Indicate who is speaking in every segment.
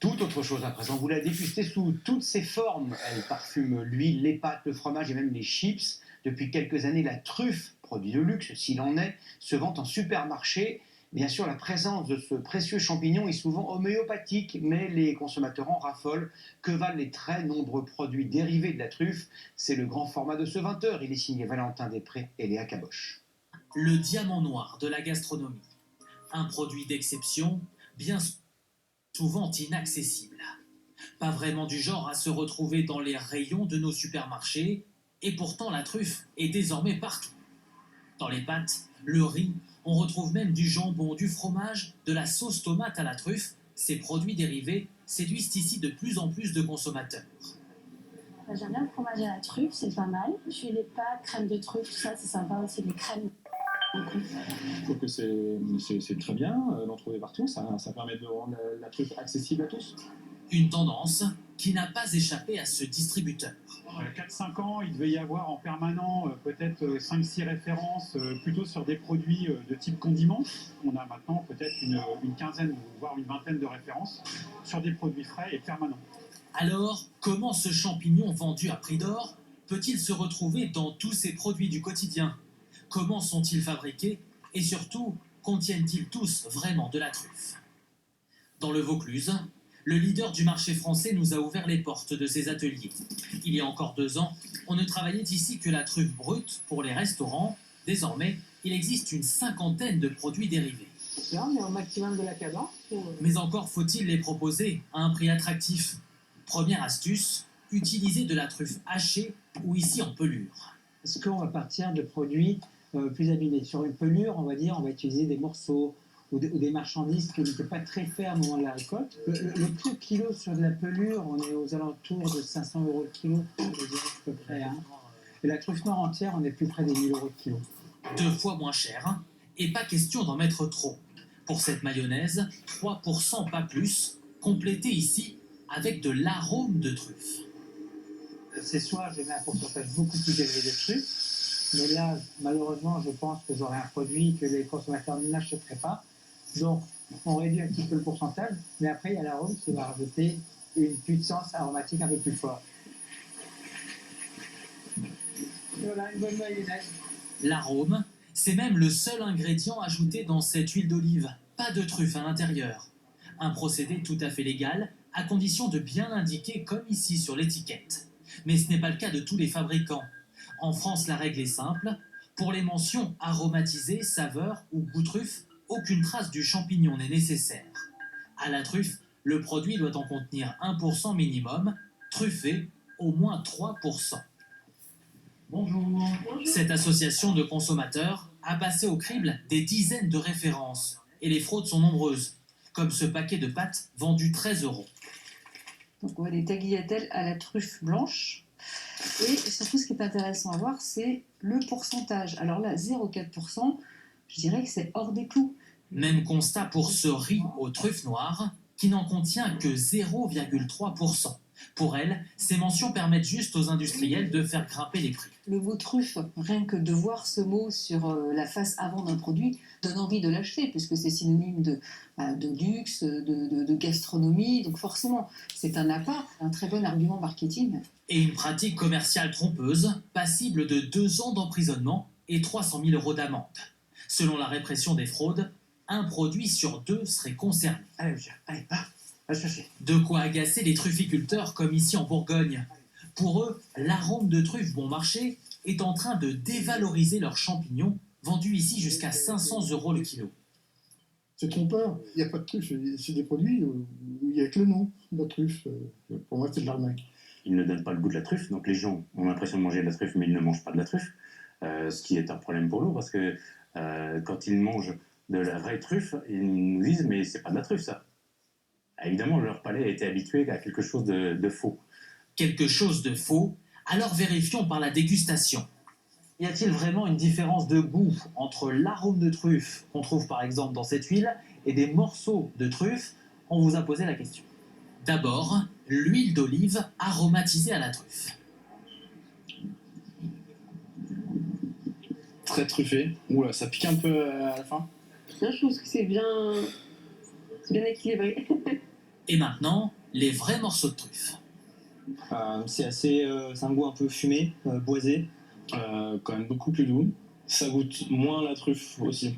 Speaker 1: Tout autre chose à présent. Vous la dégustez sous toutes ses formes. Elle parfume l'huile, les pâtes, le fromage et même les chips. Depuis quelques années, la truffe, produit de luxe s'il en est, se vend en supermarché. Bien sûr, la présence de ce précieux champignon est souvent homéopathique, mais les consommateurs en raffolent. Que valent les très nombreux produits dérivés de la truffe? C'est le grand format de ce 20h. Il est signé Valentin Després et Léa Caboche.
Speaker 2: Le diamant noir de la gastronomie. Un produit d'exception, bien souvent inaccessible. Pas vraiment du genre à se retrouver dans les rayons de nos supermarchés, et pourtant la truffe est désormais partout. Dans les pâtes, le riz, on retrouve même du jambon, du fromage, de la sauce tomate à la truffe. Ces produits dérivés séduisent ici de plus en plus de consommateurs.
Speaker 3: J'aime bien le fromage à la truffe, c'est pas mal. Puis les pâtes, crème de truffe, tout ça, c'est sympa aussi, les crèmes.
Speaker 4: Je trouve que c'est très bien d'en trouver partout, ça permet de rendre la truffe accessible à tous.
Speaker 2: Une tendance qui n'a pas échappé à ce distributeur.
Speaker 5: 4-5 ans, il devait y avoir en permanent peut-être 5-6 références plutôt sur des produits de type condiment. On a maintenant peut-être une quinzaine, voire une vingtaine de références sur des produits frais et permanents.
Speaker 2: Alors, comment ce champignon vendu à prix d'or peut-il se retrouver dans tous ces produits du quotidien? Comment sont-ils fabriqués? Et surtout, contiennent-ils tous vraiment de la truffe? Dans le Vaucluse, le leader du marché français nous a ouvert les portes de ses ateliers. Il y a encore 2 ans, on ne travaillait ici que la truffe brute pour les restaurants. Désormais, il existe une 50aine de produits dérivés.
Speaker 6: Là, on est au maximum de la cadence.
Speaker 2: Mais encore faut-il les proposer à un prix attractif. Première astuce, utiliser de la truffe hachée ou ici en pelure.
Speaker 6: Est-ce qu'on va partir de produits plus abîmés? Sur une pelure, on va utiliser des morceaux ou des marchandises qui n'étaient pas très faits au moment de la récolte. Le prix au kilo sur de la pelure, on est aux alentours de 500 € le kilo, je dirais à peu près. Hein. Et la truffe noire entière, on est plus près des 1000 € le kilo.
Speaker 2: 2 fois moins cher, et pas question d'en mettre trop. Pour cette mayonnaise, 3% pas plus, complétée ici avec de l'arôme de truffe.
Speaker 6: Ce soir, je mets un pourcentage beaucoup plus élevé de truffe, mais là, malheureusement, je pense que j'aurai un produit que les consommateurs n'achèteraient pas. Donc, on réduit un petit peu le pourcentage, mais après, il y a l'arôme qui va rajouter une puissance aromatique un peu plus forte. Voilà, une bonne mayonnaise.
Speaker 2: L'arôme, c'est même le seul ingrédient ajouté dans cette huile d'olive. Pas de truffe à l'intérieur. Un procédé tout à fait légal, à condition de bien l'indiquer comme ici sur l'étiquette. Mais ce n'est pas le cas de tous les fabricants. En France, la règle est simple. Pour les mentions aromatisées, saveur ou goût truffe, aucune trace du champignon n'est nécessaire. À la truffe, le produit doit en contenir 1% minimum, truffé au moins 3%.
Speaker 5: Bonjour.
Speaker 2: Cette association de consommateurs a passé au crible des dizaines de références. Et les fraudes sont nombreuses, comme ce paquet de pâtes vendu 13 €.
Speaker 7: Donc on a des tagliatelles à la truffe blanche. Et surtout, ce qui est intéressant à voir, c'est le pourcentage. Alors là, 0,4%, je dirais que c'est hors des clous.
Speaker 2: Même constat pour ce riz aux truffes noires, qui n'en contient que 0,3%. Pour elle, ces mentions permettent juste aux industriels de faire grimper les prix.
Speaker 7: Le mot truffe, rien que de voir ce mot sur la face avant d'un produit, donne envie de l'acheter, puisque c'est synonyme de luxe, de gastronomie. Donc forcément, c'est un appât, un très bon argument marketing.
Speaker 2: Et une pratique commerciale trompeuse, passible de 2 ans d'emprisonnement et 300 000 € d'amende. Selon la répression des fraudes, un produit sur 2 serait concerné.
Speaker 6: Allez, monsieur, allez, va chercher.
Speaker 2: De quoi agacer les trufficulteurs comme ici en Bourgogne. Pour eux, l'arôme de truffe bon marché est en train de dévaloriser leurs champignons, vendus ici jusqu'à 500 € le kilo.
Speaker 8: C'est trompeur, il n'y a pas de truffe, c'est des produits où il n'y a que le nom de la truffe. Pour moi, c'est de l'arnaque.
Speaker 9: Ils ne donnent pas le goût de la truffe, donc les gens ont l'impression de manger de la truffe, mais ils ne mangent pas de la truffe, ce qui est un problème pour nous, parce que quand ils mangent de la vraie truffe, ils nous disent « mais c'est pas de la truffe ça ». Évidemment, leur palais a été habitué à quelque chose de faux.
Speaker 2: Quelque chose de faux? Alors vérifions par la dégustation. Y a-t-il vraiment une différence de goût entre l'arôme de truffe qu'on trouve par exemple dans cette huile et des morceaux de truffe? On vous a posé la question. D'abord, l'huile d'olive aromatisée à la truffe.
Speaker 4: Très truffé. Oula, ça pique un peu à la fin.
Speaker 10: Là, je trouve que c'est bien équilibré.
Speaker 2: Et maintenant, les vrais morceaux de truffe.
Speaker 10: C'est un goût un peu fumé, boisé.
Speaker 4: Quand même beaucoup plus doux. Ça goûte moins la truffe aussi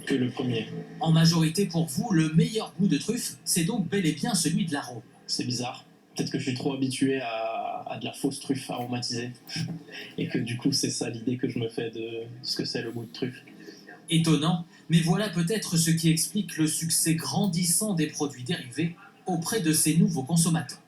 Speaker 4: que le premier.
Speaker 2: En majorité pour vous, le meilleur goût de truffe, c'est donc bel et bien celui de l'arôme.
Speaker 10: C'est bizarre. Peut-être que je suis trop habitué à de la fausse truffe aromatisée. Et que du coup, c'est ça l'idée que je me fais de ce que c'est le goût de truffe.
Speaker 2: Étonnant, mais voilà peut-être ce qui explique le succès grandissant des produits dérivés auprès de ces nouveaux consommateurs.